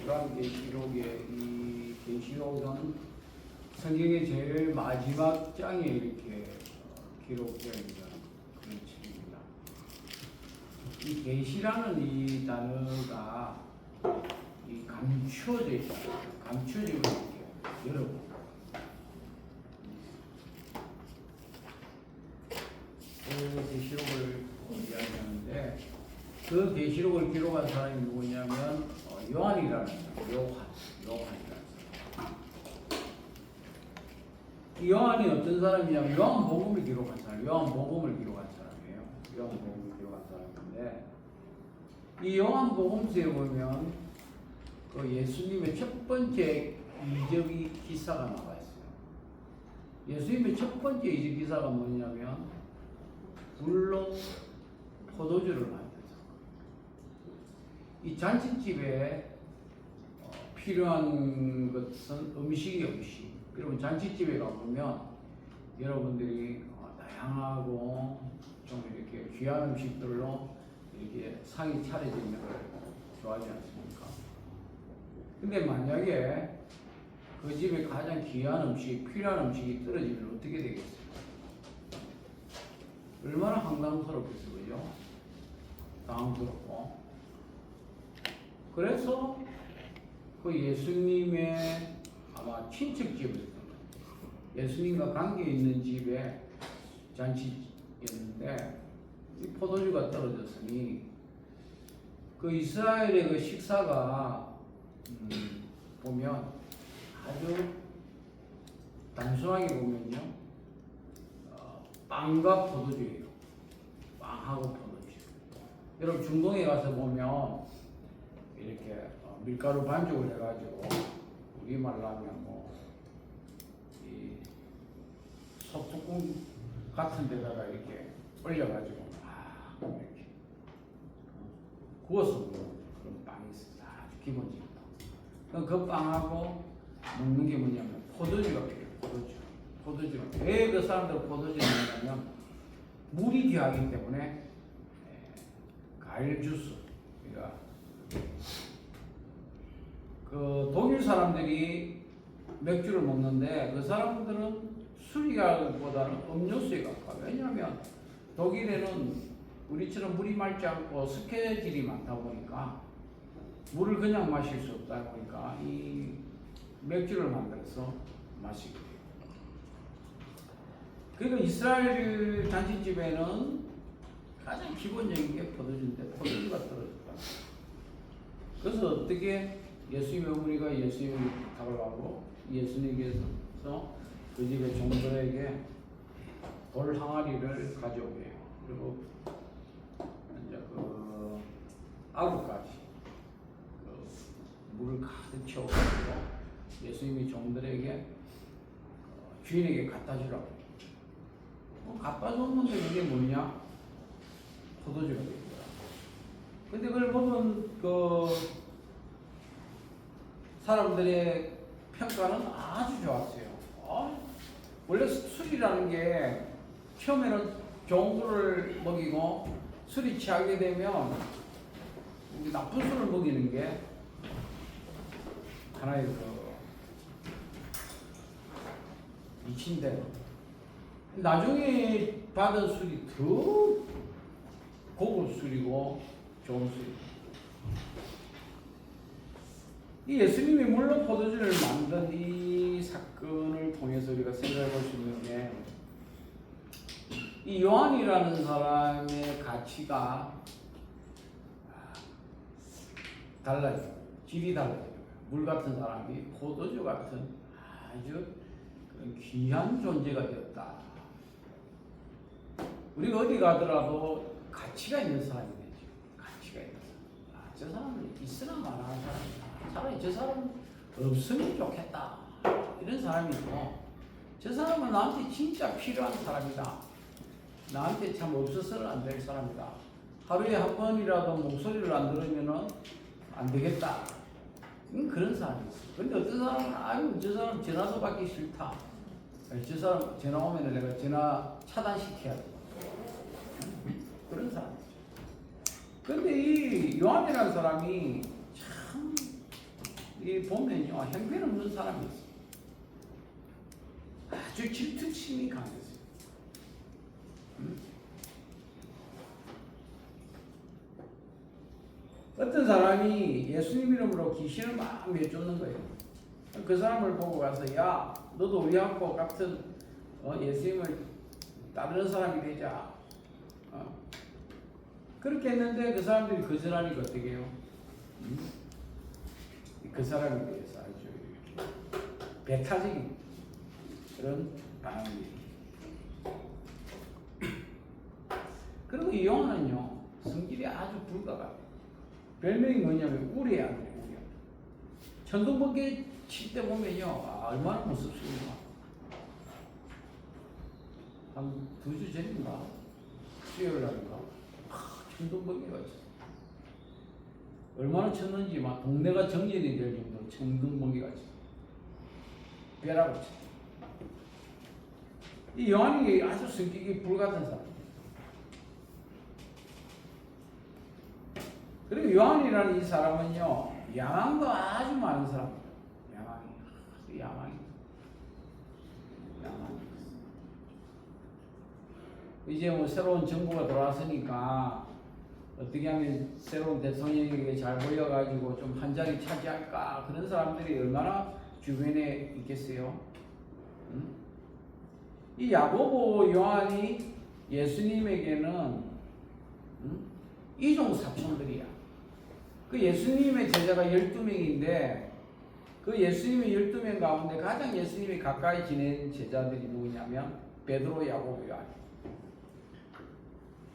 요한계시록의 이 계시록은 성경의 제일 마지막 장에 이렇게 기록되어 있는 그런 책입니다. 이 계시라는 이 단어가 이 감추어져 있잖아요. 감추어지고 이렇게 여러분. 그 계시록을 이야기하는데 그 계시록을 기록한 사람이 누구냐면 요한이라는 사람, 요한이라는 사람. 이 요한이 어떤 사람이냐면 요한복음을 기록한 사람, 요한복음을 기록한 사람이에요. 요한복음을 기록한 사람인데 이 요한복음서에 보면 그 예수님의 첫 번째 이적의 기사가 나와 있어요. 예수님의 첫 번째 이적 기사가 뭐냐면 불로 포도주를 만들어서 이 잔치집에 필요한 것은 음식. 여러분 잔치집에 가보면 여러분들이 다양하고 좀 이렇게 귀한 음식들로 이렇게 상이 차려지는 걸 좋아하지 않습니까? 근데 만약에 그 집에 가장 귀한 음식, 필요한 음식이 떨어지면 어떻게 되겠어요? 얼마나 황당스럽겠어요, 그죠? 당황스럽고. 그래서 그 예수님의 아마 친척집이었던 거예요. 예수님과 관계 있는 집에 잔치였는데 이 포도주가 떨어졌으니 그 이스라엘의 그 식사가 보면 아주 단순하게 보면요, 빵과 포도주예요. 빵하고 포도주. 여러분 중동에 가서 보면 이렇게 밀가루 반죽을 해가지고 우리말로 하면 이 소뚜껑 같은 데다가 이렇게 올려가지고 이렇게 구워서 먹는 그런 빵이 있어요. 아주 기본적인 빵. 그 빵하고 먹는 게 뭐냐면 포도주가 필요해요. 포도주가. 왜 그 사람들 포도주를 먹냐면 물이 귀하기 때문에 과일 주스. 그러니까 그 독일 사람들이 맥주를 먹는데 그 사람들은 술이라기보다는 음료수에 가까워요. 왜냐하면 독일에는 우리처럼 물이 맑지 않고 스케질이 많다 보니까 물을 그냥 마실 수 없다 보니까 이 맥주를 만들어서 마시게 돼요. 그리고 이스라엘 잔치집에는 가장 기본적인 게 포도주인데 포도주가 떨어졌다. 그래서 어떻게 예수님의 어머니가 예수님에게 부탁을 하고 예수님께서 그 집의 종들에게 돌 항아리를 가져오게 해요. 그리고 이제 그 아구까지 물을 가득 채워가지고 예수님이 종들에게 주인에게 갖다 주라고. 갖다 줬는데 이게 뭐냐? 포도주가 된 거야. 근데 그걸 보면 그 사람들의 평가는 아주 좋았어요. 원래 술이라는 게 처음에는 좋은 술을 먹이고 술이 취하게 되면 나쁜 술을 먹이는 게 하나의 그 이치인데 나중에 받은 술이 더 고급 술이고 좋은 술이고 이 예수님이 물로 포도주를 만든 이 사건을 통해서 우리가 생각해 볼 수 있는 게 이 요한이라는 사람의 가치가 달라져요. 질이 달라져요. 물 같은 사람이 포도주 같은 아주 귀한 존재가 되었다. 우리가 어디 가더라도 가치가 있는 사람이 되죠. 가치가 있는 사람. 저 사람은 있으나 마나 하는 사람이다. 차라리 저 사람 없으면 좋겠다. 이런 사람이 있고, 저 사람은 나한테 진짜 필요한 사람이다. 나한테 참 없어서는 안 될 사람이다. 하루에 한 번이라도 목소리를 안 들으면 안 되겠다. 그런 사람이 있어요. 근데 어떤 사람은 저 사람 전화도 받기 싫다. 저 사람 전화 오면 내가 전화 차단시켜야 돼. 그런 사람이죠. 근데 이 요한이라는 사람이 참 이 보면요 형편없는 사람이었어요. 아주 질투심이 강했어요. 어떤 사람이 예수님 이름으로 귀신을 막 내쫓는 거예요. 그 사람을 보고 가서 야 너도 우리하고 같은 예수님을 따르는 사람이 되자. 그렇게 했는데 그 사람들이 거절하니까 어떻게 해요? 그 사람에 대해서 아주 배타적인 그런 반응이. 그리고 이 요한은요 성질이 아주 불가가. 별명이 뭐냐면 우리의 아들이에요. 우리 아들. 천둥번개 칠 때 보면요 얼마나 무섭습니까? 한 2주 전인가 수요일 날인가 천둥번개가 있어요. 얼마나 쳤는지 막 동네가 정전이 될 정도로 천둥번개가 있어요. 벼락을 쳤어요. 이 요한이 아주 성격이 불같은 사람. 그리고 요한이라는 이 사람은요 야망도 아주 많은 사람입니다. 야망이. 이제 뭐 새로운 정부가 들어왔으니까 어떻게 하면 새로운 대통령에게 잘 보여가지고 좀 한 자리 차지할까 그런 사람들이 얼마나 주변에 있겠어요. 이 야고보 요한이 예수님에게는 이종 사촌들이야. 그 예수님의 제자가 12명인데 그 예수님의 12명 가운데 가장 예수님이 가까이 지낸 제자들이 누구냐면 베드로, 야고보, 요한.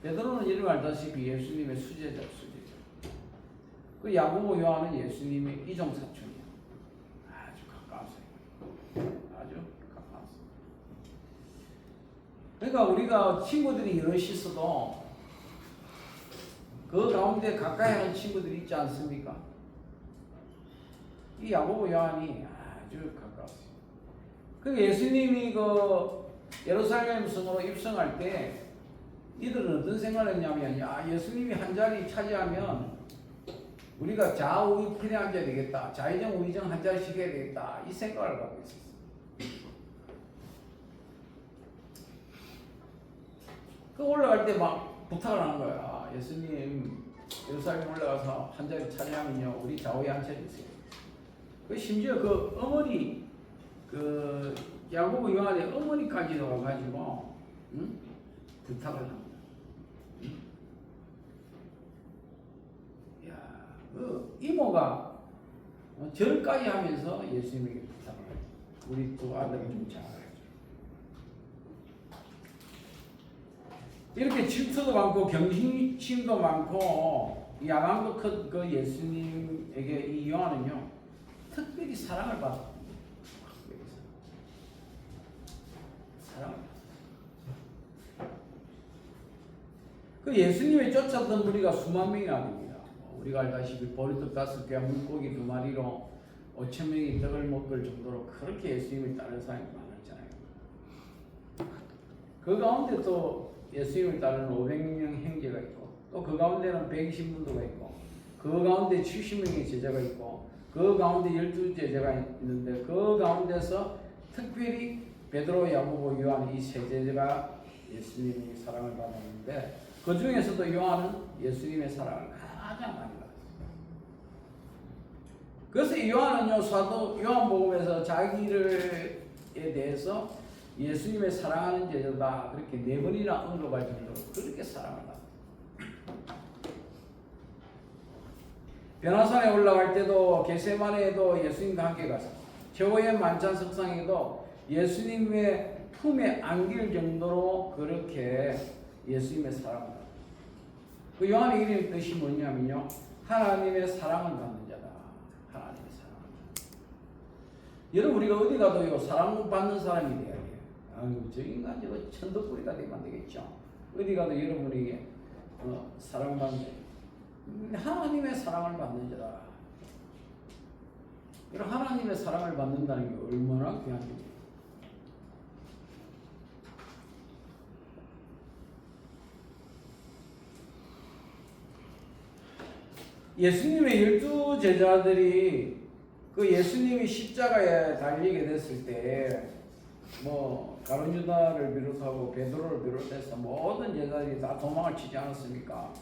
베드로는 이름 알다시피 예수님의 수제자. 그 야고보, 요한은 예수님의 이종 사촌이야. 아주 가까웠어요. 아주 가까웠어요. 그러니까 우리가 친구들이 여럿이 있어도 그 가운데 가까이 하는 친구들이 있지 않습니까? 이 야고보 요한이 아주 가까웠어요. 그 예수님이 그 예루살렘 성으로 입성할 때 이들은 어떤 생각을 했냐면 야 예수님이 한 자리 차지하면 우리가 좌우편에 앉아야 되겠다. 좌의정 우의정 한 자리씩 해야 되겠다. 이 생각을 갖고 있었어요. 그 올라갈 때 막 부탁을 하는 거야. 예수님 예루살렘 올라가서 한 자리 차지하면요 우리 좌우에 앉혀 주세요. 그 심지어 그 어머니 그 야고보 요한의 어머니까지도 와가지고 부탁을 합니다. 야, 그 이모가 절까지 하면서 예수님에게 부탁을 해요. 우리 두 아들을 좀 잘해줘. 이렇게 질투도 많고 경심도 많고 야망도 큰 그 예수님에게 이 요한은요 특별히 사랑을 받았습니다. 사랑을 받았어요. 그 예수님의 쫓았던 무리가 수만 명이나 됩니다. 우리가 알다시피 보리떡 5개와 물고기 2마리로 5천 명이 떡을 먹을 정도로 그렇게 예수님을 따르는 사람이 많았잖아요. 그 가운데 또 예수님을 따르는 500명 형제가 있고 또 그 가운데는 120분도가 있고 그 가운데 70명의 제자가 있고 그 가운데 12제자가 있는데 그 가운데서 특별히 베드로, 야고보, 요한 이 세 제자가 예수님의 사랑을 받았는데 그 중에서도 요한은 예수님의 사랑을 가장 많이 받았어요. 그래서 요한은요 사도 요한복음에서 자기를 대해서 예수님의 사랑하는 제자다 그렇게 4번이나 언급할 정도로 그렇게 사랑을 받았어요. 변화산에 올라갈 때도 겟세마네에도 예수님과 함께 갔어요. 최후의 만찬 석상에도 예수님의 품에 안길 정도로 그렇게 예수님의 사랑을 받았어요. 그 요한의 이름의 뜻이 뭐냐면요 하나님의 사랑을 받는 자다. 하나님의 사랑을 받는 자다. 여러분 우리가 어디 가도요 사랑을 받는 사람이 돼야 돼요. 아유 저 인간 저거 천덕꾸리가 되면 안 되겠죠. 어디 가도 여러분에게 사랑받는 하나님의 사랑을 받는 자다. 이런 하나님의 사랑을 받는다는 게 얼마나 귀한 일이에요. 예수님의 12 제자들이 그 예수님이 십자가에 달리게 됐을 때 뭐 가룟 유다를 비롯하고 베드로를 비롯해서 모든 제자들이 다 도망을 치지 않았습니까?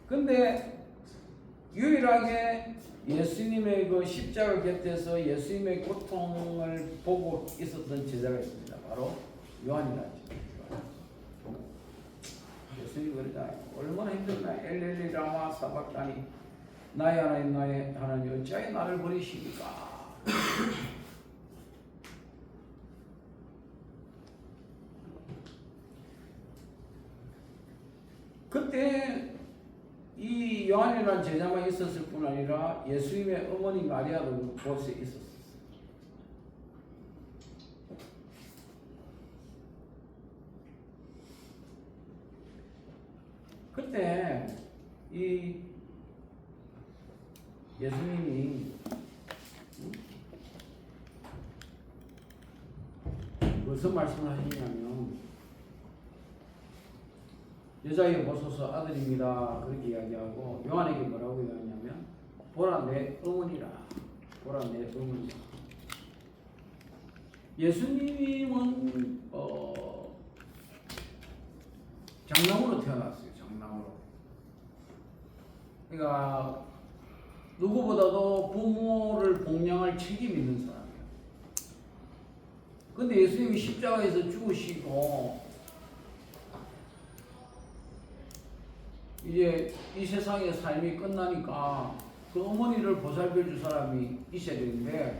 근데 유일하게 예수님의 그 십자가 곁에서 예수님의 고통을 보고 있었던 제자가 있습니다. 바로 요한이라는 제자. 예수님이 그러잖아요. 얼마나 힘들나. 엘렐리 라마 사박다니 나의 하나님 나의 하나님 어찌하여 나를 버리십니까? 그때 이 요한이라는 제자만 있었을 뿐 아니라 예수님의 어머니 마리아도 그곳에 있었어요. 그때 이 예수님이 무슨 말씀을 하시냐면 여자에게 보소서 아들입니다 그렇게 이야기하고 요한에게 뭐라고 이야기하냐면 보라 내 어머니라. 보라 내 어머니. 예수님은 장남으로 태어났어요. 장남으로. 그러니까 누구보다도 부모를 복양할 책임이 있는 사람이에요. 근데 예수님이 십자가에서 죽으시고 이제 이 세상의 삶이 끝나니까 그 어머니를 보살펴 줄 사람이 있어야 되는데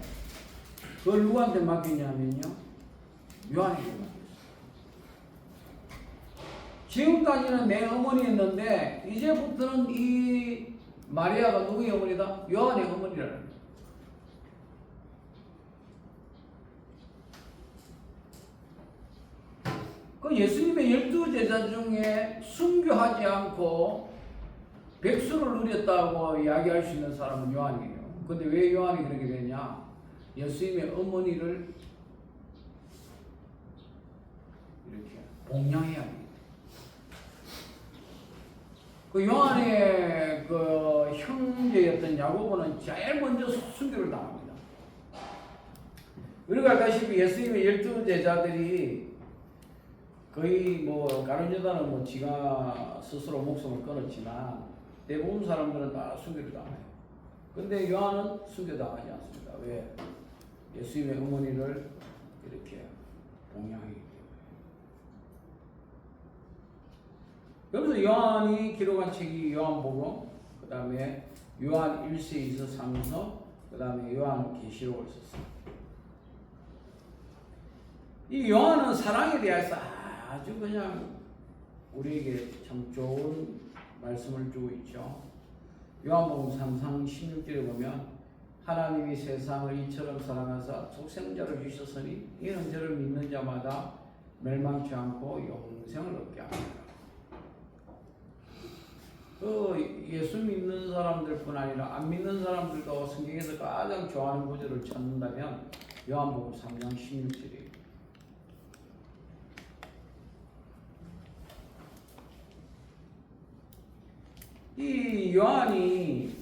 그걸 누구한테 맡기냐면요 요한에게 맡겼어요. 지금까지는 내 어머니였는데 이제부터는 이 마리아가 누구의 어머니다? 요한의 어머니라는 거예요. 그 예수님의 12제자 중에 순교하지 않고 백수를 누렸다고 이야기할 수 있는 사람은 요한이에요. 근데 왜 요한이 그렇게 되냐? 예수님의 어머니를 이렇게 복양해야 합니다. 그 요한의 그 형제였던 야고보는 제일 먼저 순교를 당합니다. 우리가 알다시피 예수님의 12제자들이 거의 뭐 가룟 유다는 뭐 지가 스스로 목숨을 끊었지만 대부분 사람들은 다 순교를 당해요. 근데 요한은 순교당하지 않습니다. 왜? 예수님의 어머니를 이렇게 복양하기 때문에. 그래서 요한이 기록한 책이 요한복음, 그 다음에 요한 1서, 2서, 3서, 그 다음에 요한 계시록을 썼습니다. 이 요한은 사랑에 대해서 아주 그냥 우리에게 참 좋은 말씀을 주고 있죠. 요한복음 3장 16절에 보면 하나님이 세상을 이처럼 사랑하사 독생자를 주셨으니 이는 저를 믿는 자마다 멸망치 않고 영생을 얻게 합니다. 그 예수 믿는 사람들뿐 아니라 안 믿는 사람들도 성경에서 가장 좋아하는 구절을 찾는다면 요한복음 3장 16절이에요. 이 요한이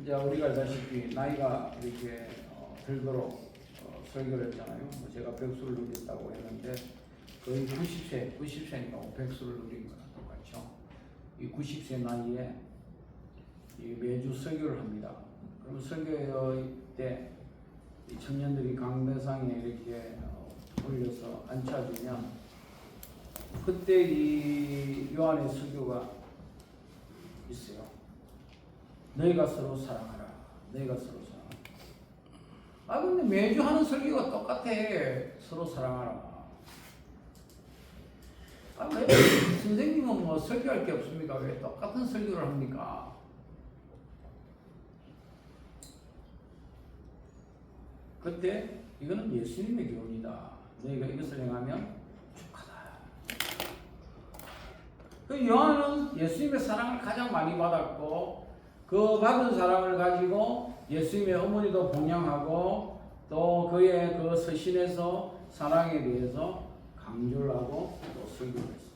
이제 우리가 알다시피 나이가 이렇게 들도록 설교를 했잖아요. 제가 백수를 누렸다고 했는데 거의 90세니까 백수를 누린 거랑 똑같죠. 이 90세 나이에 매주 설교를 합니다. 그럼 설교 때 이 청년들이 강대상에 이렇게 올려서 앉혀주면 그때 이 요한의 설교가 있어요. 너희가 서로 사랑하라. 너희가 서로 사랑하라. 근데 매주 하는 설교가 똑같아. 서로 사랑하라. 왜 선생님은 뭐 설교할 게 없습니까? 왜 똑같은 설교를 합니까? 그때 이거는 예수님의 교훈이다. 너희가 이것을 행하면 축하다. 그 요한은 예수님의 사랑을 가장 많이 받았고 그 받은 사랑을 가지고 예수님의 어머니도 봉양하고 또 그의 그 서신에서 사랑에 대해서 강조를 하고 또 설교를 했습니다.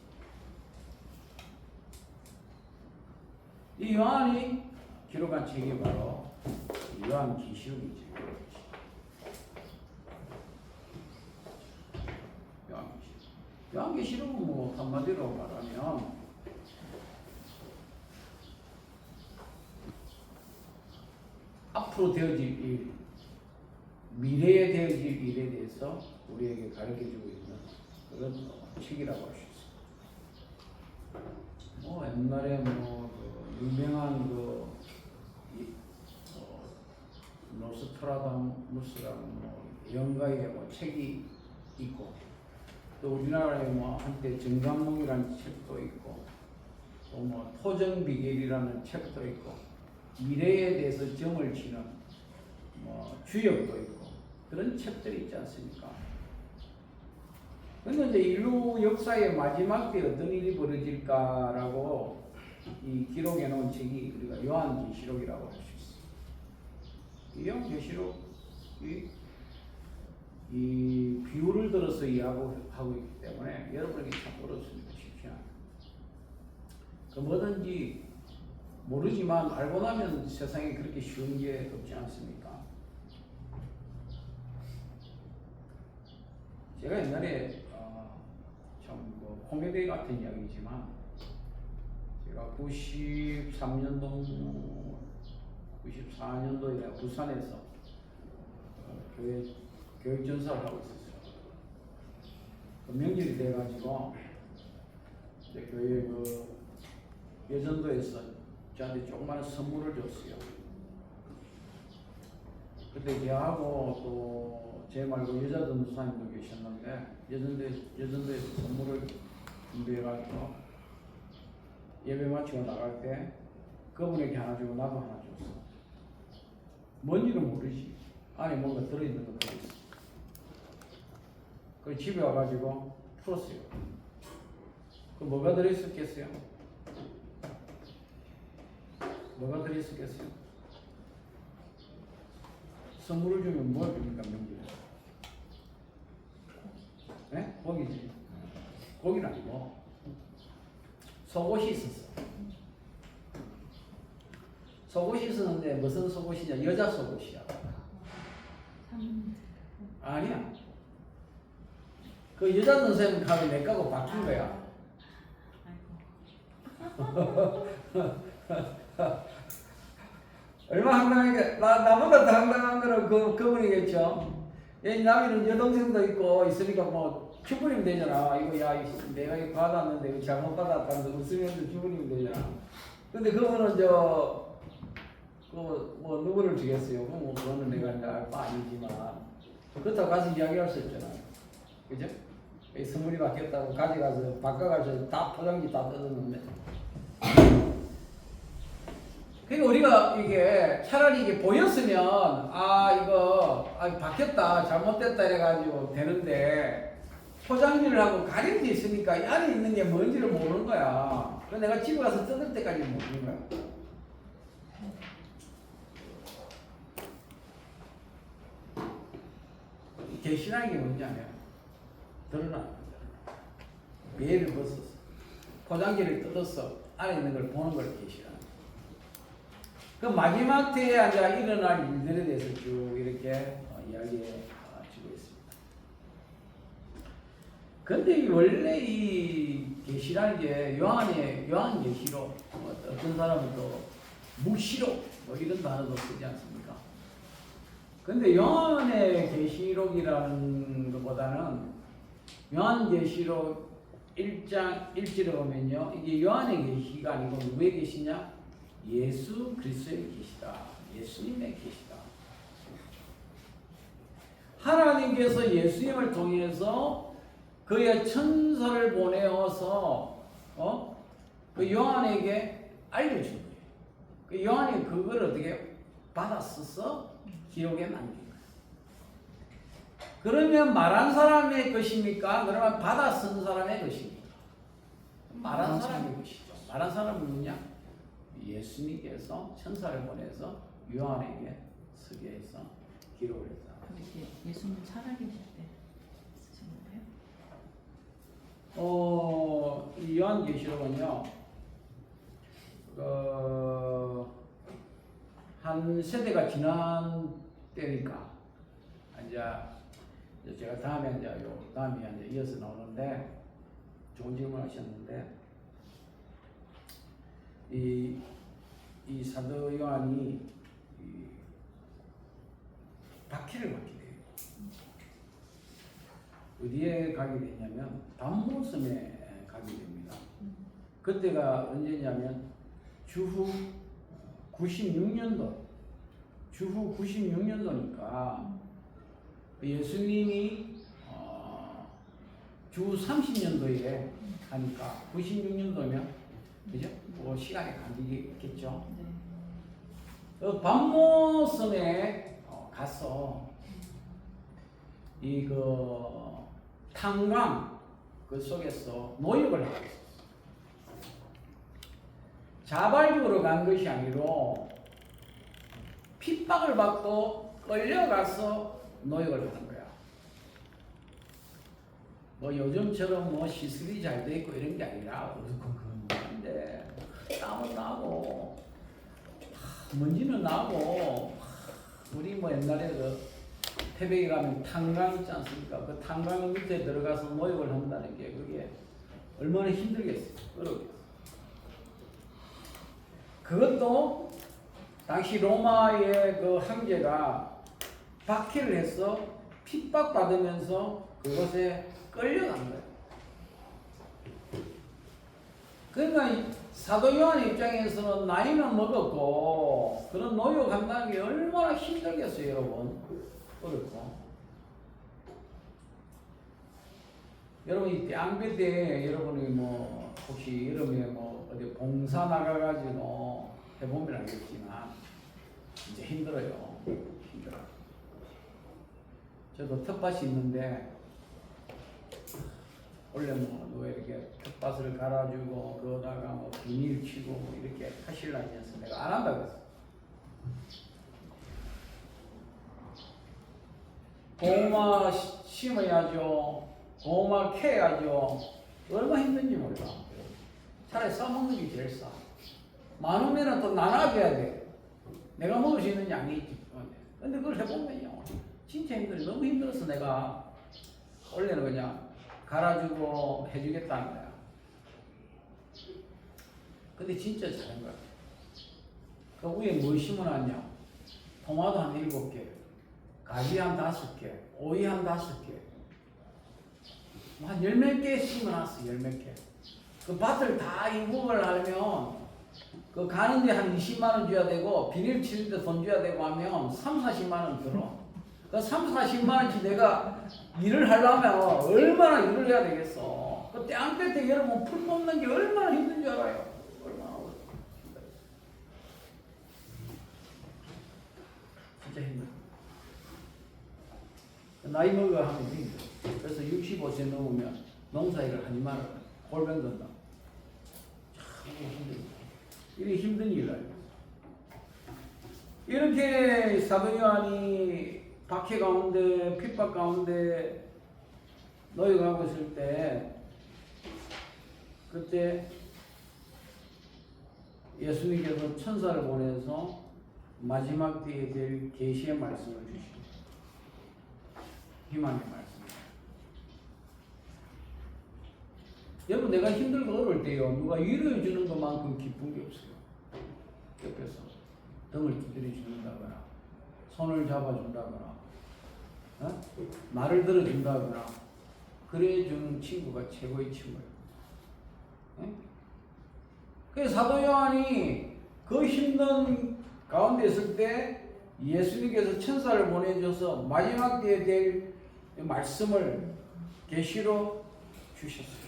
이 요한이 기록한 책이 바로 요한계시록이죠. 요한계시록은 뭐 한마디로 말하면 앞으로 되어질 일, 미래에 되어질 일에 대해서 우리에게 가르쳐주고 있는 그런 책이라고 할 수 있습니다. 뭐 옛날에 그 유명한 그 노스트라다무스라는 영가의 책이 있고, 또 우리나라에 한때 정강몽이라는 책도 있고, 또 토정비결이라는 책도 있고, 미래에 대해서 점을 치는 주역도 있고, 그런 책들이 있지 않습니까? 근데 이제 인류 역사의 마지막 때 어떤 일이 벌어질까라고 이 기록해 놓은 책이 우리가 요한계시록이라고 할 수 있습니다. 이 요한계시록이 이 비유를 들어서 이야기하고 있기 때문에 여러분에게 참 어렵습니다. 쉽지 않아요. 그 뭐든지 모르지만 알고 나면 세상에 그렇게 쉬운 게 없지 않습니까? 제가 옛날에 참 코미디 같은 이야기지만, 제가 94년도에 부산에서 교회 교육전사를 하고 있었어요. 그 명절이 돼가지고 이제 교회 그 여전도에서 저한테 조그마한 선물을 줬어요. 그때 걔하고 또 제 말고 여자 전도사님도 계셨는데, 여전도에서 선물을 준비해가지고 예배 마치고 나갈 때 그분에게 하나 주고 나도 하나 줬어. 뭔지는 모르지. 안에 뭔가 들어있는 거 들어있어. 그래서 집에 와가지고 풀었어요. 그 뭐가 들어있었겠어요? 뭐가 들어있었겠어요? 선물을 주면 뭘 줍니까, 명절에? 네? 고기지. 고기는 아니고 속옷이 있었어. 속옷이 있었는데 무슨 속옷이냐? 여자 속옷이야. 아니야. 그 여자 선생님 가면 내 까고 바뀐 거야. 얼마나 황당하게, 나보다 더 황당한 거는 그분이겠죠. 남이는 여동생도 있고 있으니까 주부님 되잖아. 이거 내가 이거 받았는데 이거 잘못 받았다는데 웃으면서 주부님 되잖아. 근데 그분은 누구를 주겠어요? 그거는 내가 이제 알 바 아니지만, 그렇다고 가서 이야기할 수 있잖아요. 그죠? 선물이 바뀌었다고 가져가서 바꿔가서 다 포장지 다 뜯었는데. 그러니까 우리가 이게 차라리 이게 보였으면 이거 바뀌었다 잘못됐다 이래가지고 되는데, 포장지를 하고 가려져 있으니까 이 안에 있는 게 뭔지를 모르는 거야. 그래서 내가 집에 가서 뜯을 때까지 모르는 거야. 계시라는 게 뭔지 아냐? 드러나. 매를 벗었어. 포장지를 뜯었어. 안에 있는 걸 보는 걸 계시라는 거야. 그 마지막 때에 앉아 일어날 일들에 대해서 쭉 이렇게 이야기해 주고 있습니다. 근데 원래 이 계시라는 게 요한계시록, 어떤 사람은 또 묵시록 이런 단어도 쓰지 않습니까? 근데 요한의 계시록이라는 것보다는 요한계시록 1장 1절에 보면요, 이게 요한의 계시가 아니고 누구의 계시냐? 예수 그리스도의 계시다. 예수님의 계시다. 하나님께서 예수님을 통해서 그의 천사를 보내어서 그 요한에게 알려준 거예요. 그 요한이 그걸 어떻게 받았어서 기록에 남긴 거예요. 그러면 말한 사람의 것입니까? 그러면 받아 쓴 사람의 것입니까? 말한 사람의 것이죠. 말한 사람은 누구냐? 예수님께서 천사를 보내서 요한에게 쓰게 해서 기록을 했다. 근데 예수님 살아계실 때 쓰신 거예요? 이 요한계시록은요, 한 세대가 지난 때니까 이제 제가 다음에 이제 다음에 이제 이어서 나오는데 좋은 질문 하셨는데 이 사도 요한이 박해를 받게 돼요. 어디에 가게 되냐면 담보섬에 가게 됩니다. 그때가 언제냐면 주후 96년도니까 예수님이 주 30년도에 하니까 96년도면 그죠? 뭐 시간이 감기겠죠. 밤모섬에 가서 탄광 그 속에서 노역을 하고 있었어요. 자발적으로 간 것이 아니로 핍박을 받고 끌려가서 노역을 하는 거야. 뭐 요즘처럼 뭐 시설이 잘 돼 있고 이런 게 아니라 근데 땀은 나고 먼지는 나고 우리 뭐 옛날에 태백에 가면 탄광 있지 않습니까? 그 탄광 밑에 들어가서 노역을 한다는 게 그게 얼마나 힘들겠어요. 어렵겠어요. 그것도 당시 로마의 그 황제가 박해를 해서 핍박받으면서 그곳에 끌려간 거예요. 그러니까 사도 요한 입장에서는 나이는 먹었고 그런 노역한다는 게 얼마나 힘들겠어요, 여러분. 어렵고. 여러분 이 깡배 때 여러분이 뭐 혹시 여름에 뭐 어디 봉사 나가가지고 해보면 알겠지만 진짜 힘들어요. 힘들어. 저도 텃밭이 있는데 원래 뭐 누가 이렇게 텃밭을 갈아주고 그러다가 뭐 비닐 치고 뭐 이렇게 하실라 해서 내가 안 한다고 했어. 고구마 심어야죠. 고구마 캐야죠. 얼마나 힘든지 몰라. 차라리 싸먹는 게 제일 싸. 많으면 또 나눠줘야 돼. 내가 먹을 수 있는 양이 있지. 근데 그걸 해보면요. 진짜 힘들어. 너무 힘들어서 내가 원래는 그냥 갈아주고 해주겠다는 거야. 근데 진짜 잘한 거야. 그 위에 뭘 심어놨냐? 토마토 한 7개, 가지 한 5개, 오이 한 5개, 한 10몇 개 심어놨어. 10몇 개. 그 밭을 다 이국을 하려면 그 가는데 한 20만 원 줘야 되고 비닐 치는데 돈 줘야 되고 하면 3, 40만 원 들어. 그 3, 40만 원치 내가 일을 하려면 얼마나 일을 해야 되겠어. 그 땅볕에 여러분 풀 뽑는 게 얼마나 힘든 줄 알아요. 얼마나 힘들어. 진짜 힘들어. 나이 먹어 하면 힘들어. 그래서 65세 넘으면 농사일을 하지 말아요. 골병 든다. 참 힘들어. 이게 힘든 일을 알고 이렇게 사도 요한이 박해 가운데 핍박 가운데 노역하고 있을 때 그때 예수님께서 천사를 보내서 마지막 때에 될 계시의 말씀을 주시고 희망의 말씀. 여러분 내가 힘들고 어려울 때요 누가 위로해 주는 것만큼 기쁜 게 없어요. 옆에서 등을 두드려 준다거나 손을 잡아준다거나 말을 들어준다거나 그래 주는 친구가 최고의 친구예요. 그래서 사도 요한이 그 힘든 가운데 있을 때 예수님께서 천사를 보내줘서 마지막 때에 될 말씀을 계시로 주셨어요.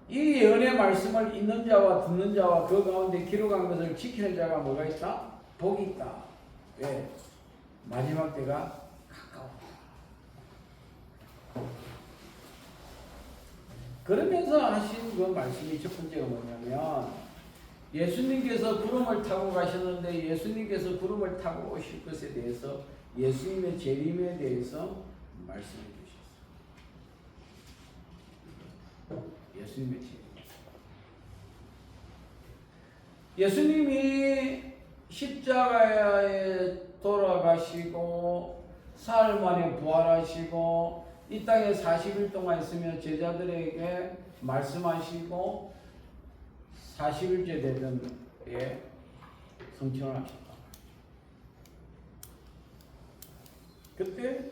이 예언의 말씀을 읽는 자와 듣는 자와 그 가운데 기록한 것을 지키는 자가 뭐가 있다? 복이 있다. 왜? 마지막 때가 가까웠다. 그러면서 하신 그 말씀이 첫 번째가 뭐냐면 예수님께서 구름을 타고 가셨는데 예수님께서 구름을 타고 오실 것에 대해서 예수님의 재림에 대해서 말씀해 주셨어요. 예수님의 재림. 예수님이 십자가에 돌아가시고 사흘 만에 부활하시고 이 땅에 40일 동안 있으며 제자들에게 말씀하시고 40일째 되던 때에 성천을 하셨다. 그때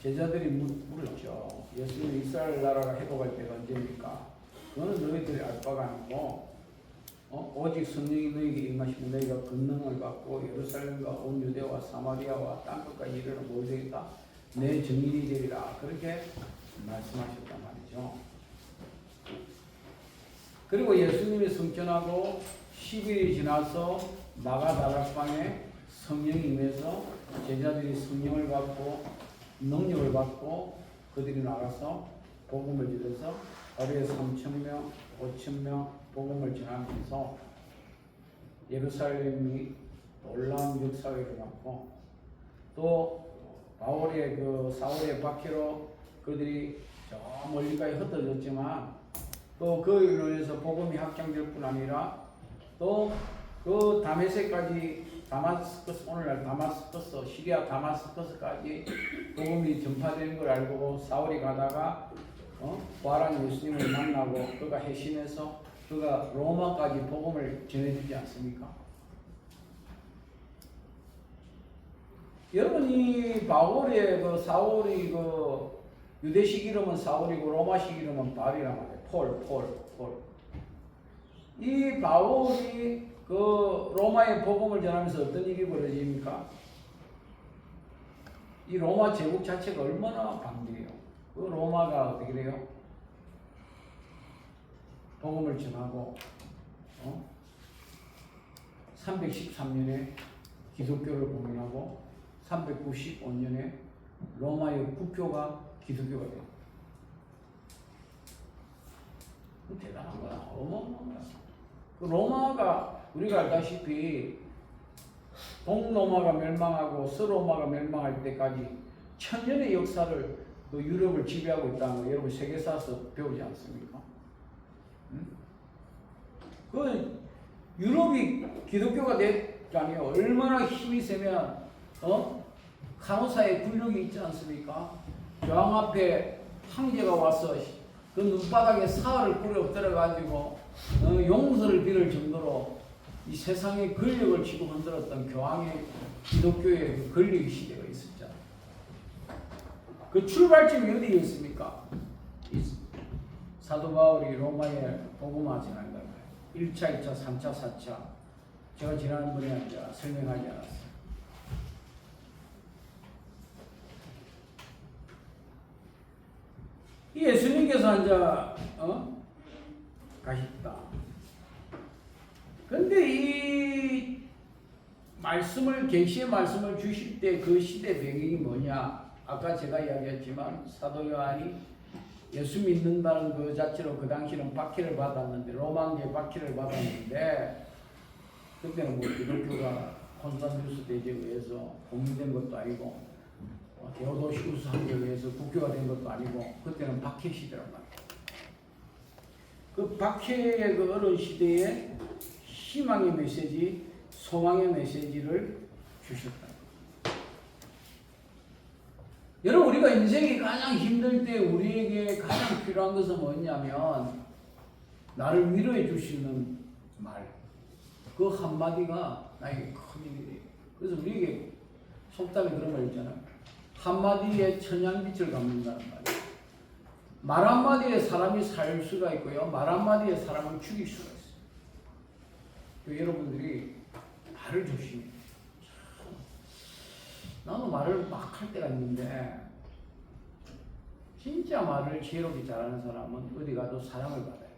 제자들이 물었죠. 예수님 이스라엘 나라가 회복할 때가 언제입니까? 그거는 너희들이 알 바가 아니고 오직 성령이 너희에게 임하시면 너희가 권능을 받고 예루살렘과 온 유대와 사마리아와 땅끝까지 이르러 모이겠다. 내 증인이 되리라. 그렇게 말씀하셨단 말이죠. 그리고 예수님이 성천하고 10일이 지나서 마가다락방에 성령이 임해서 제자들이 성령을 받고 능력을 받고 그들이 나가서 복음을 전해서 하루에 3,000명, 5,000명 복음을 전하면서 예루살렘이 놀라운 역사가 일어났고 또 사울의 박해로 그들이 저 멀리까지 흩어졌지만 또 그로 인해서 복음이 확장될 뿐 아니라 또 그 다메섹까지 오늘날 다마스커스, 시리아 다마스커스까지 복음이 전파되는 걸 알고 사울이 가다가 부활한 예수님을 만나고 그가 회심해서 그가 로마까지 복음을 전해주지 않습니까? 여러분 이 바울의 사울이 유대식 이름은 사울이고 로마식 이름은 바울이란 말이에요. 폴. 이 바울이 로마의 복음을 전하면서 어떤 일이 벌어집니까? 이 로마 제국 자체가 얼마나 방대해요. 그 로마가 어떻게 돼요? 복음을 전하고 313년에 기독교를 공인하고 395년에 로마의 국교가 기독교가 돼요. 대단한 거야. 어마어마한 거야. 그 로마가 우리가 알다시피 동로마가 멸망하고 서로마가 멸망할 때까지 천년의 역사를 유럽을 지배하고 있다는 거 여러분 세계사에서 배우지 않습니까? 그 유럽이 기독교가 됐잖아요. 얼마나 힘이 세면 간호사의 군력이 있지 않습니까? 교황 앞에 황제가 와서 그 눈바닥에 사흘을 뿌려 엎드려가지고 용서를 빌을 정도로 이 세상의 권력을 쥐고 흔들었던 교황의 기독교의 그 권력의 시대가 있었잖아요. 그 출발점이 어디에 있습니까? 사도 바울이 로마에 복음화 전한 거예요. 1차, 2차, 3차, 4차. 제가 지난번에 설명하지 않았어요. 이 예수님께서 이제 가셨다. 근데 이 계시의 말씀을 주실 때 그 시대 배경이 뭐냐? 아까 제가 이야기했지만 사도 요한이 예수 믿는다는 그 자체로 그 당시는 박해를 받았는데 로마왕제의 박해를 받았는데 그때는 뭐 기독교가 콘스탄티누스 대제에 의해서 공인된 것도 아니고 데오도시우스 황제에 의해서 국교가 된 것도 아니고 그때는 박해 시대란 말이에요. 그 박해의 그 어려운 시대에 희망의 메시지, 소망의 메시지를 주셨다. 여러분 우리가 인생이 가장 힘들 때 우리에게 가장 필요한 것은 뭐냐면 나를 위로해 주시는 말. 그 한마디가 나에게 큰 힘이 돼요. 그래서 우리에게 속담에 그런 말 있잖아요. 한마디에 천냥빛을 갚는다는 말이에요. 말 한마디에 사람이 살 수가 있고요. 말 한마디에 사람을 죽일 수가 있어요. 여러분들이 말을 조심해요. 나도 말을 막 할 때가 있는데 진짜 말을 지혜롭게 잘하는 사람은 어디 가도 사랑을 받아요.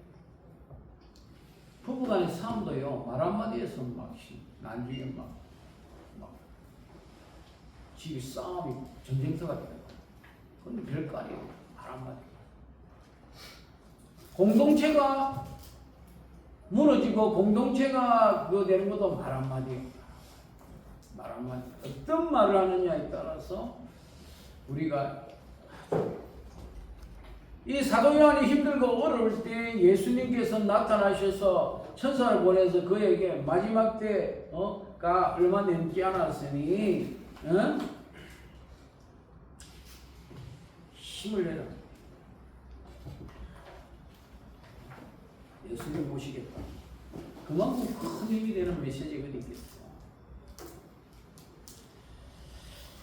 부부간의 싸움도요. 말 한마디에서 막 난중에 막 집이 싸움이 전쟁터가 돼요. 그런데 별거 아니에요. 말 한마디. 공동체가 무너지고 공동체가 그거 되는 것도 말 한마디예요. 말 한마디. 어떤 말을 하느냐에 따라서 우리가 이 사도 요한이 힘들고 어려울 때 예수님께서 나타나셔서 천사를 보내서 그에게 마지막 때가 얼마 남지 않았으니 힘을 내라. 예수님 모시겠다. 그만큼 큰 힘이 되는 메시지가 있겠어.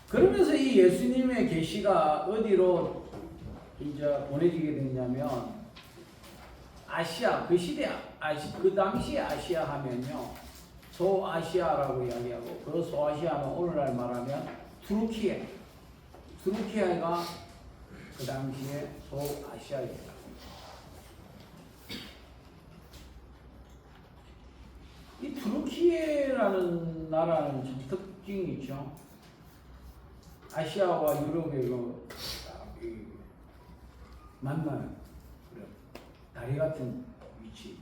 그러면서 이 예수님의 계시가 어디로 이제 보내지게 됐냐면 아시아, 그 시대 그 당시 아시아 하면요 소아시아라고 이야기하고, 그 소아시아는 오늘날 말하면 투르키예가 그 당시에 소아시아입니다. 이 투르키예라는 나라는 참 특징이 있죠. 아시아와 유럽의 만나는 다리 같은 위치.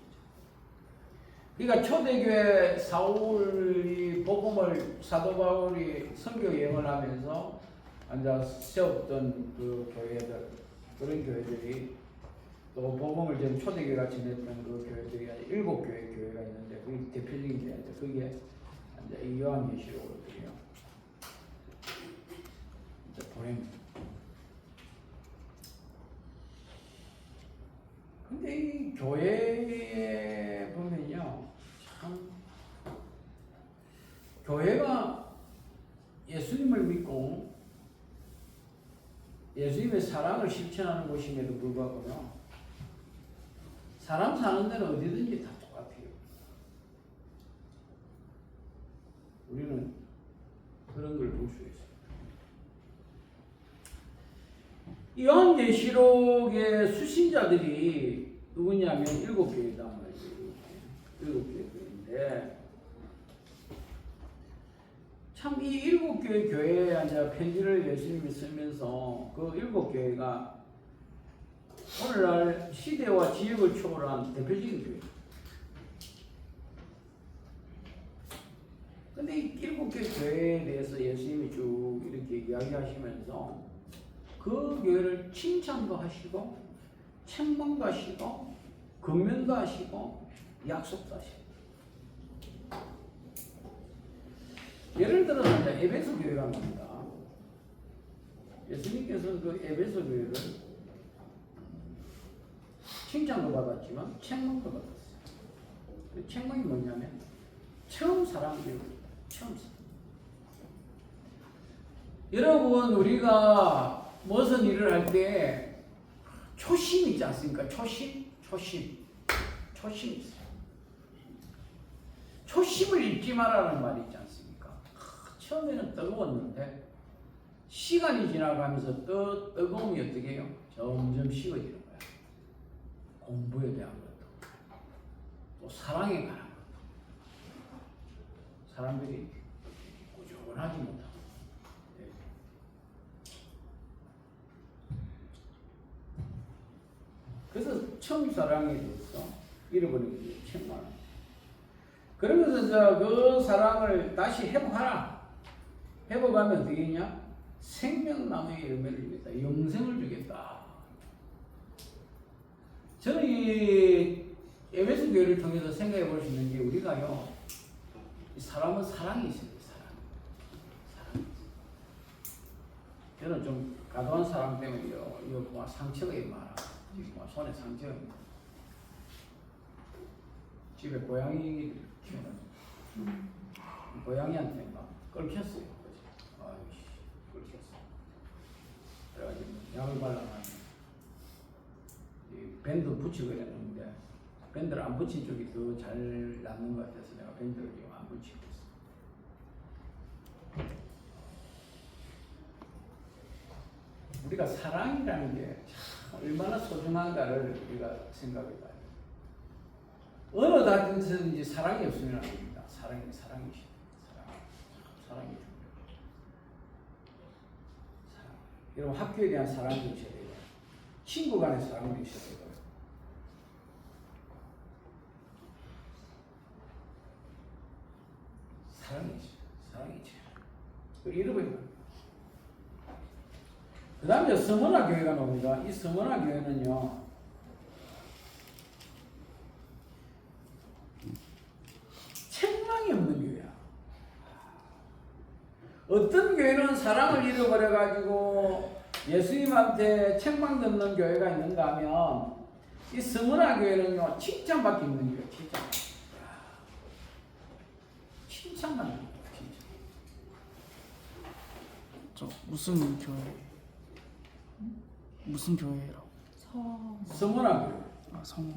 그러니까 초대교회 사울이 복음을 사도 바울이 선교 여행을 하면서 앉아 세웠던 그 교회들, 그런 교회들이 또 복음을 전 초대교회가 지냈던 그 교회들이 7교회 교회가 있는데 그 대표적인 교회인데 그게 이제 요한계시록으로 드려요. 이제 보냅니다. 근데 이 교회에 보면요, 참 교회가 예수님을 믿고 예수님의 사랑을 실천하는 곳임에도 불구하고요, 사람 사는 데는 어디든지 다 똑같아요. 우리는 그런 걸 볼 수 있어요. 요한계시록의 수신자들이 누구냐면 7교회다 말이에요. 7교회인데 참 이 7교회 교회에 이제 편지를 예수님이 쓰면서 그 7교회가 오늘날 시대와 지역을 초월한 대표적인 교회. 근데 이 7교회 교회에 대해서 예수님이 쭉 이렇게 이야기하시면서 그 교회를 칭찬도 하시고 책망도 하시고 권면도 하시고 약속도 하시고. 예를 들어서 이제 에베소 교회가 나옵니다. 예수님께서는 그 에베소 교회를 칭찬도 받았지만 책망도 받았어요. 그 책망이 뭐냐면 처음 사랑교회, 처음 사랑. 여러분, 우리가 무슨 일을 할 때 초심 있지 않습니까? 초심 있어요. 초심을 잃지 말라는 말이 있지 않습니까? 처음에는 뜨거웠는데 시간이 지나가면서 뜨거움이 어떻게 해요? 점점 식어지는 거야. 공부에 대한 것도, 또 사랑에 관한 것도. 사람들이 꾸준하지 못하고. 그래서 처음 사랑에 대해서 잃어버리게 책망. 그러면서 그 사랑을 다시 회복하라. 회복하면 어떻게 했냐? 생명나무의 열매를 주겠다. 영생을 주겠다. 저는 이 에베소 교회를 통해서 생각해 볼 수 있는 게, 우리가요, 이 사람은 사랑이 있어요. 사랑이 있어요. 저는 좀 과도한 사랑 때문에 이거 상처가 많아. 손에 상처가 많아. 집에 고양이 키우는 고양이한테 막 끓혔어요. 아이씨, 끓였어. 그래가지고 약을 발라가지고 밴드 붙이고 했는데 밴드를 안 붙인 쪽이 더 잘 낫는 것 같아서 내가 밴드를 안 붙이고 있어. 우리가 사랑이라는 게 얼마나 소중한가를 우리가 생각해봐요. 어느 다든지 사랑이 없으면 안 됩니다. 사랑이 중요해요. 사랑이. 여러분, 학교에 대한 사랑도 있어야 돼요. 친구 간의 사랑도 있어야 돼요. 사랑이지. 잃어버리면. 그 다음에 서머나 교회가 나옵니다. 이 서머나 교회는요, 어떤 교회는 사랑을 잃어버려 가지고 예수님한테 책망 듣는 교회가 있는가 하면 이 스무나 교회는요 칭찬받기 있는 교회. 칭찬받는 교회. 저 무슨 교회? 무슨 교회라고? 스무나 교회. 아, 성.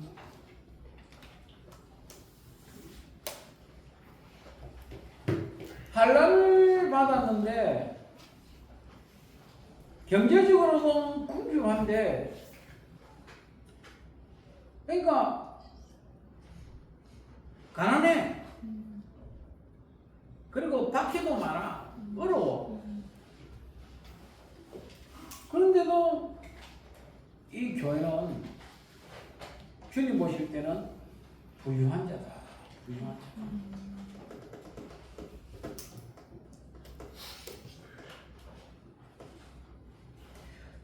환란을 받았는데 경제적으로는 궁핍한데 그러니까 가난해. 그리고 박해도 많아. 어려워. 그런데도 이 교회는 주님 보실 때는 부유한 자다. 부유한 자다.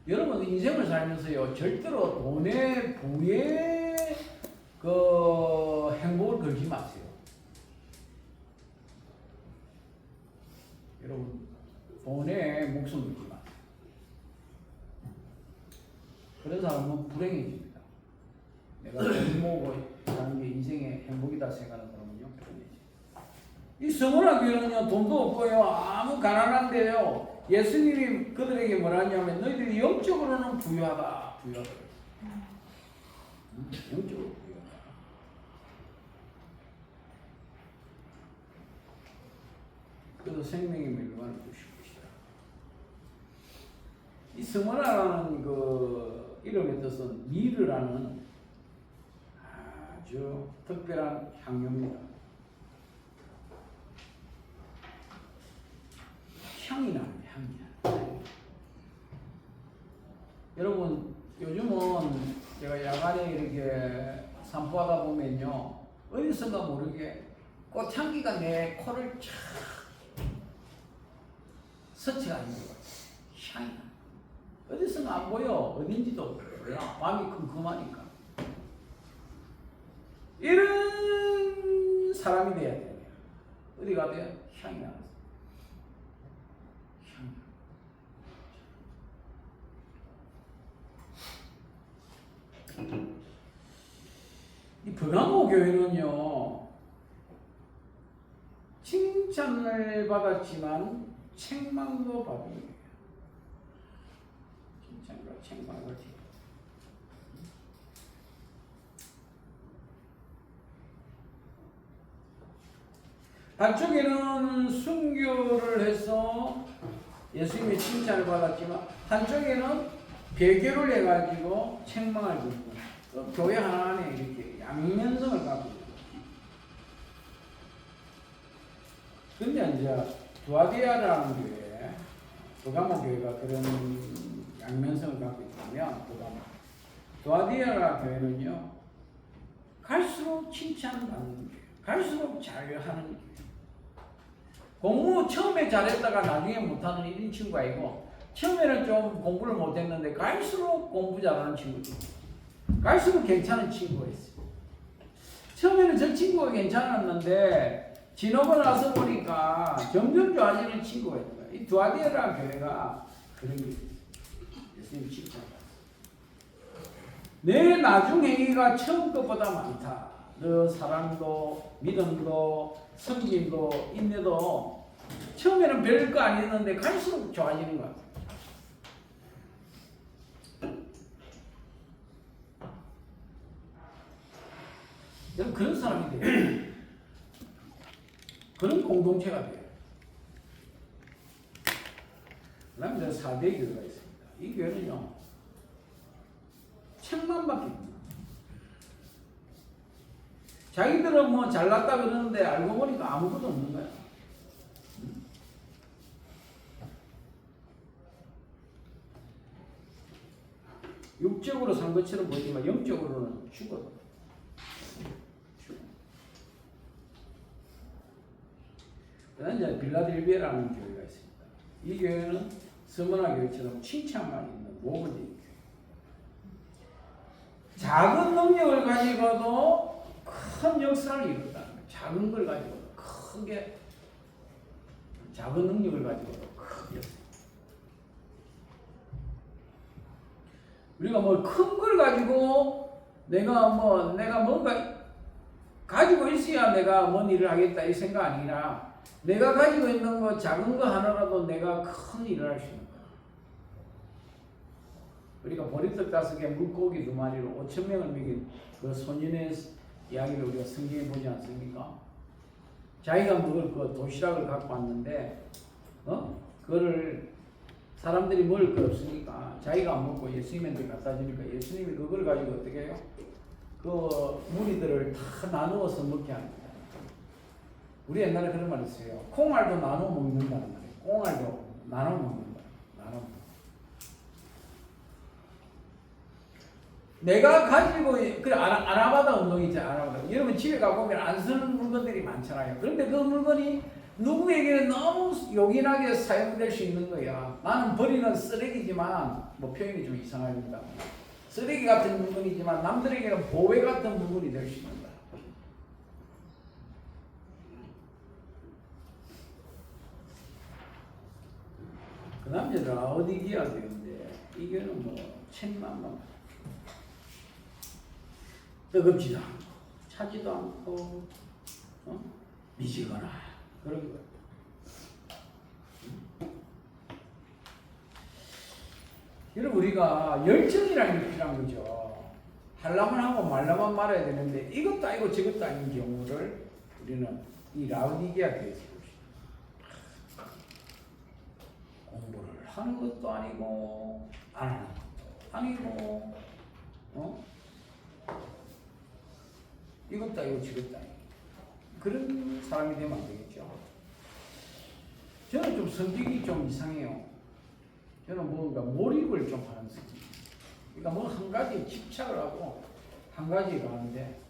여러분 인생을 살면서요 절대로 돈에 부에 그 행복을 걸지 마세요. 여러분 돈에 목숨 걸지 마세요. 그런 사람은 불행해집니다. 내가 돈 모으고 사는 게 인생의 행복이다 생각하는 사람은요 불행해집니다. 이 스무나 교회는요 돈도 없고요 아무 가난한데요. 예수님이 그들에게 뭐라 하냐면 너희들이 영적으로는 부유하다. 부유하다. 영적으로 부유하다. 그래서 생명의 멸망을 주시고 계시다. 이 스무나라는 그 이름의 뜻은 미르라는 아주 특별한 향료입니다. 향이 납니다. 향이. 여러분 요즘은 제가 야간에 이렇게 산보하다 보면요 어디선가 모르게 꽃향기가 내 코를 쫙 스치가 있는 것 같아요. 향이 나. 어디선가 안 보여. 어딘지도 몰라. 밤이 컴컴하니까. 이런 사람이 돼야 돼요. 어디 가도요 향이 나. 이 버가모 교회는요 칭찬을 받았지만 책망도 받은 거예요. 칭찬과 책망을 한쪽에는 순교를 해서 예수님의 칭찬을 받았지만 한쪽에는 배교를 해가지고 책망을 듣고 또 교회 하나 안에 이렇게 양면성을 갖고 있어요. 근데 이제 두아디아라는 교회, 버가모 교회가 그런 양면성을 갖고 있다면 두아디아라 교회는요 갈수록 칭찬받는 교회, 갈수록 잘하는 교회. 공부 처음에 잘했다가 나중에 못하는 이런 친구가 아니고 처음에는 좀 공부를 못했는데 갈수록 공부 잘하는 친구들, 갈수록 괜찮은 친구가 있어요. 처음에는 저 친구가 괜찮았는데 지나고 나서 보니까 점점 좋아지는 친구가 있는 거예요. 이 두아디아라 교회가 그런 게 있어요. 예수님 칭찬받았어요. 내 나중 행위가 처음 것보다 많다. 너 사랑도 믿음도 섬김도 인내도 처음에는 별거 아니었는데 갈수록 좋아지는 것 같아요. 여러분 그런 사람이 돼요. 그런 공동체가 돼요. 그 다음에 4대 교회가 있습니다. 이 교회는요 책망밖에 없습니다. 자기들은 뭐 잘났다 그러는데 알고 보니까 아무것도 없는 거야. 육적으로 산 것처럼 보이지만 영적으로는 죽어도. 그다음에 이제 빌라델비아라는 교회가 있습니다. 이 교회는 스무나 교회처럼 칭찬만 있는 모범적인 교회. 작은 능력을 가지고도 큰 역사를 이뤘다는 거예요. 작은 걸 가지고도 크게 작은 능력을 가지고도 크게 우리가 뭐 큰 걸 가지고 내가 뭔가 가지고 있어야 내가 뭔 일을 하겠다 이 생각 아니라 내가 가지고 있는 거 작은 거 하나라도 내가 큰 일을 할 수 있는 거야. 우리가 보리떡 5개 물고기 2마리로 5,000명을 먹인 그 소년의 이야기를 우리가 성경에 보지 않습니까? 자기가 먹을 그 도시락을 갖고 왔는데 그거를 사람들이 먹을 거 없으니까 자기가 안 먹고 예수님한테 갖다 주니까 예수님이 그걸 가지고 어떻게 해요? 그 무리들을 다 나누어서 먹게 합니다. 우리 옛날에 그런 말 있어요. 콩알도 나눠 먹는다는 말이에요. 콩알도 나눠 먹는다. 나눠 먹는다. 내가 가지고 그래 아나바다 운동 있잖아요. 아나바다. 여러분 집에 가보면 안 쓰는 물건들이 많잖아요. 그런데 그 물건이 누구에게는 너무 요긴하게 사용될 수 있는 거야. 나는 버리는 쓰레기지만 뭐 표현이 좀 이상합니다. 쓰레기 같은 물건이지만 남들에게는 보배 같은 물건이 될 수 있는 거야. 그 남자들 어디 기야 되는데 이거는 뭐 천만만 뜨겁지도 않고 차지도 않고 미지거나 그런 거. 여러분 우리가 열정이라는 게 필요한 거죠. 하려면 하고 말라면 말아야 되는데 이것도 아니고 저것도 아닌 경우를 우리는 이 라우디게아 교회에서 봅시다. 공부를 하는 것도 아니고 안 하는 것도 아니고 이것도 아니고 저것도 아니고 그런 사람이 되면 안 되겠죠. 저는 좀 성격이 좀 이상해요. 저는 뭔가 몰입을 좀 하는 성격. 그러니까 뭐 한 가지에 집착을 하고 한 가지에 가는데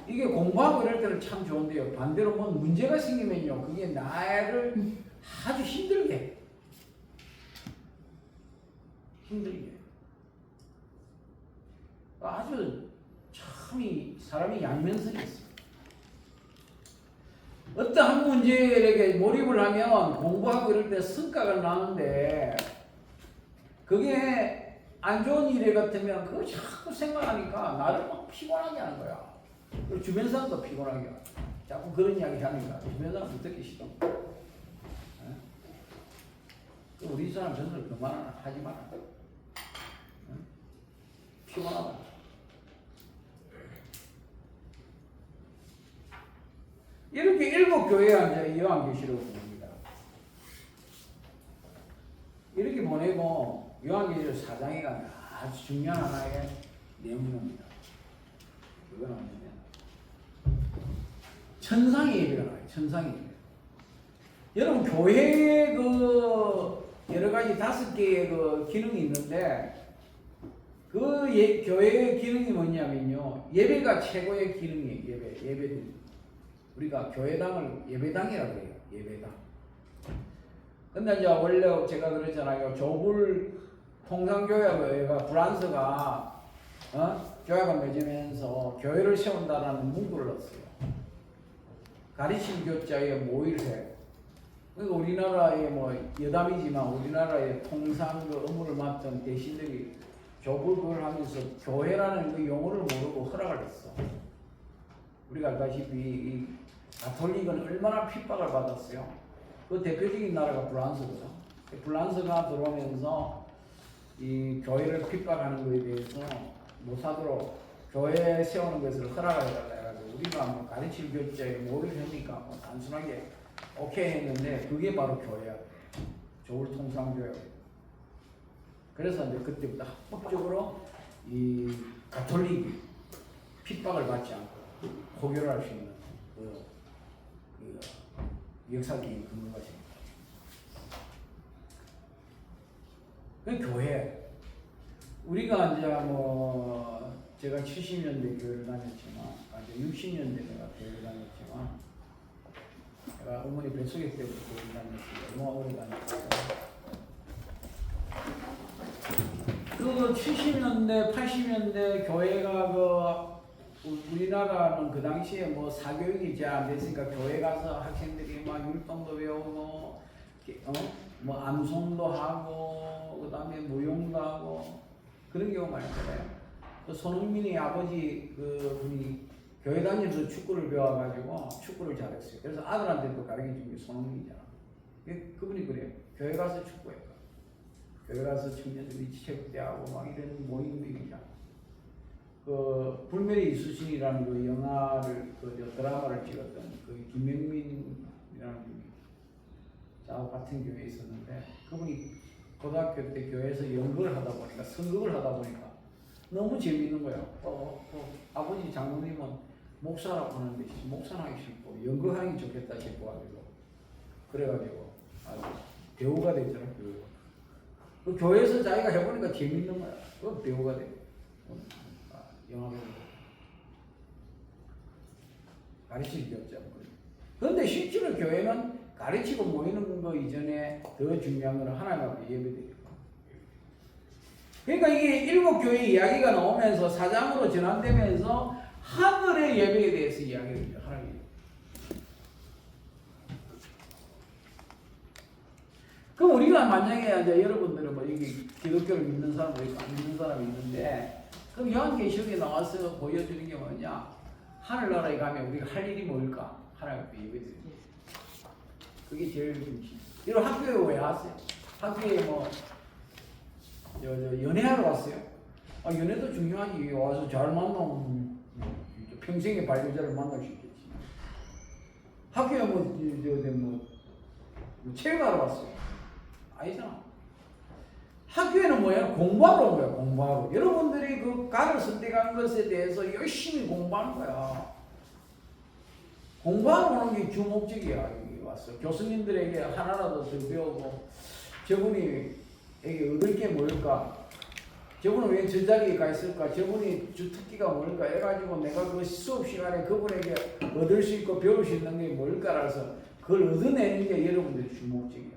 이게 공부하고 이럴 때는 참 좋은데요. 반대로 뭐 문제가 생기면요. 그게 나를 아주 힘들게 해. 힘들게. 아주 참 사람이 양면성이 있어요. 어떠한 문제에게 몰입을 하면 공부하고 이럴 때 성과가 나는데 그게 안 좋은 일 같으면 그거 자꾸 생각하니까 나를 막 피곤하게 하는 거야. 그리고 주변 사람도 피곤하게 하고 자꾸 그런 이야기 하니까 주변 사람도 듣기 싫어. 우리 사람 전설 그만하지 마라. 피곤하다. 이렇게 7 교회가 이제 요한계시록을 봅니다. 이렇게 보내고 요한계시록 4장에 가면 아주 중요한 하나의 내용입니다. 그건 뭐냐면 천상의 예배가 나와요. 천상의 예배. 여러분 교회의 그 여러 가지 5개의 그 기능이 있는데 그 교회의 기능이 뭐냐면요. 예배가 최고의 기능이에요. 예배들. 우리가 교회당을 예배당이라고 해요. 예배당. 근데 이제 원래 제가 그랬잖아요. 조불 통상교회가 프랑스가 교회가 맺으면서 교회를 세운다라는 문구를 넣었어요. 가르침 교자의 모일회. 그러니까 우리나라의 뭐 여담이지만 우리나라의 통상 그 업무를 맡은 대신들이 조불 그걸 하면서 교회라는 그 용어를 모르고 허락을 했어. 우리가 알다시피 이 가톨릭은 얼마나 핍박을 받았어요. 그 대표적인 나라가 프랑스거든. 프랑스가 들어오면서 이 교회를 핍박하는 것에 대해서 못하도록 교회 세우는 것을 허락을 해달라 해가지고 우리가 뭐 가르칠 교자에 뭐를 합니까? 뭐 단순하게 오케이 했는데 그게 바로 교회야. 조울통상교회. 그래서 이제 그때부터 합법적으로 이 가톨릭이 핍박을 받지 않고 포교를 할 수 있는 그 역사적인 근거가 있습니다. 그 교회 우리가 이제 뭐 제가 70년대 교회를 다녔지만 이제 60년대 내가 교회를 다녔지만 제가 어머니 뱃속에 때부터 교회를 다녔습니다. 너무 오래 다녔어요. 그 70년대 80년대 교회가 그 우리나라는 그 당시에 뭐 사교육이 잘 안 됐으니까 교회 가서 학생들이 막 율동도 배우고 뭐 암송도 하고 그다음에 무용도 하고 그런 경우 많이 있잖아요. 그 손흥민이 아버지 그 분이 교회 다니면서 축구를 배워가지고 축구를 잘했어요. 그래서 아들한테도 가르쳐준 게 손흥민이잖아. 그분이 그래요. 교회 가서 축구해요. 교회 가서 청년들이 체육대하고 막 이런 모임도 있잖아. 그 불멸의 이수신이라는 그 영화를 그 드라마를 찍었던 그 김명민이라는 분이 저하고 같은 교회에 있었는데 그분이 고등학교 때 교회에서 연극을 하다 보니까 선극을 하다 보니까 너무 재밌는 거야. 아버지 장모님은 목사라고 하는데 목사는 하기 싫고 연극하는 게 좋겠다 싶어 가지고 그래가지고 배우가 됐잖아. 그 교회에서 자기가 해보니까 재밌는 거야. 그 배우가 돼. 영화 배우. 가르칠 게 없죠. 그런데 실제로 교회는 가르치고 모이는 거 이전에 더 중요한 건 하나님 앞에 예배드리고. 그러니까 이게 일곱 교회 이야기가 나오면서 사장으로 전환되면서 하늘의 예배에 대해서 이야기를 해요. 하나님. 그럼 우리가 만약에 이제 여러분들은 뭐 여기 기독교를 믿는 사람도 있고 안 믿는 사람이 있는데 그럼 요한계시록에 나와서 보여주는 게 뭐냐? 하늘나라에 가면 우리가 할 일이 뭘까? 하나님 앞에 예배드리는. 그게 제일 중심. 이런 학교에 왜 왔어요? 학교에 뭐 연애하러 왔어요. 연애도 중요하지. 와서 잘 만나면 평생의 반려자를 만날 수 있겠지. 학교에 뭐 체육하러 왔어요. 아니잖아. 학교에는 뭐야? 공부하러 온 거야. 공부하러. 여러분들이 그 가를 선택한 것에 대해서 열심히 공부하는 거야. 공부하러 오는 게 주 목적이야. 여기 와서 교수님들에게 하나라도 더 배우고 저분이 얻을 게 뭘까? 저분은 왜 저 자리에 가 있을까? 저분이 주특기가 뭘까? 해가지고 내가 그 수업 시간에 그분에게 얻을 수 있고 배울 수 있는 게 뭘까라서 그걸 얻어내는 게 여러분들의 주목적이야.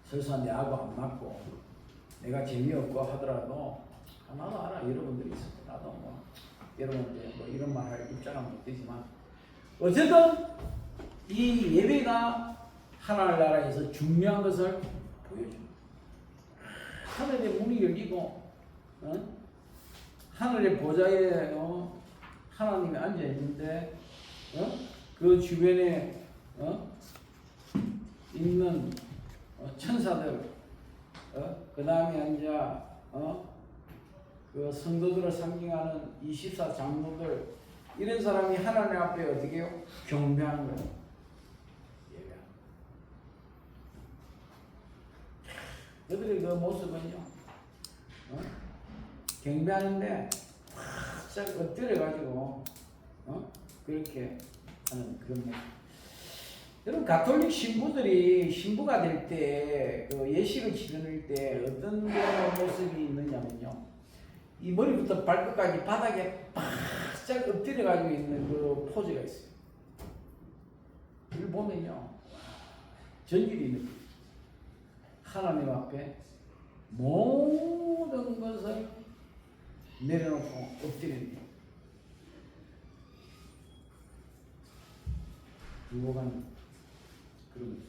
설사 내하고 안 맞고 내가 재미없고 하더라도 나도 알아. 여러분들이 있어. 나도 뭐 여러분들 뭐 이런 말 할 입장은 못 되지만 어쨌든 이 예배가 하나님 나라에서 중요한 것을 보여줍니다. 하늘의 문이 열리고 하늘의 보좌에 하나님이 앉아 있는데 그 주변에 있는 천사들 그 다음에 앉아 그 성도들을 상징하는 24 장로들 이런 사람이 하나님 앞에 어떻게 해요? 경배하는 거예요. 그들의 그 모습은요, 경배하는데 확 엎드려가지고, 그렇게 하는 그런 모습. 여러분, 가톨릭 신부들이 신부가 될 때, 그 예식을 치를 때 어떤 모습이 있느냐면요, 이 머리부터 발끝까지 바닥에 바짝 엎드려가지고 있는 그 포즈가 있어요. 이걸 보면요, 전율이 느껴요. 하나님 앞에 모든 것을 내려놓고 엎드리는 두고 가는 그런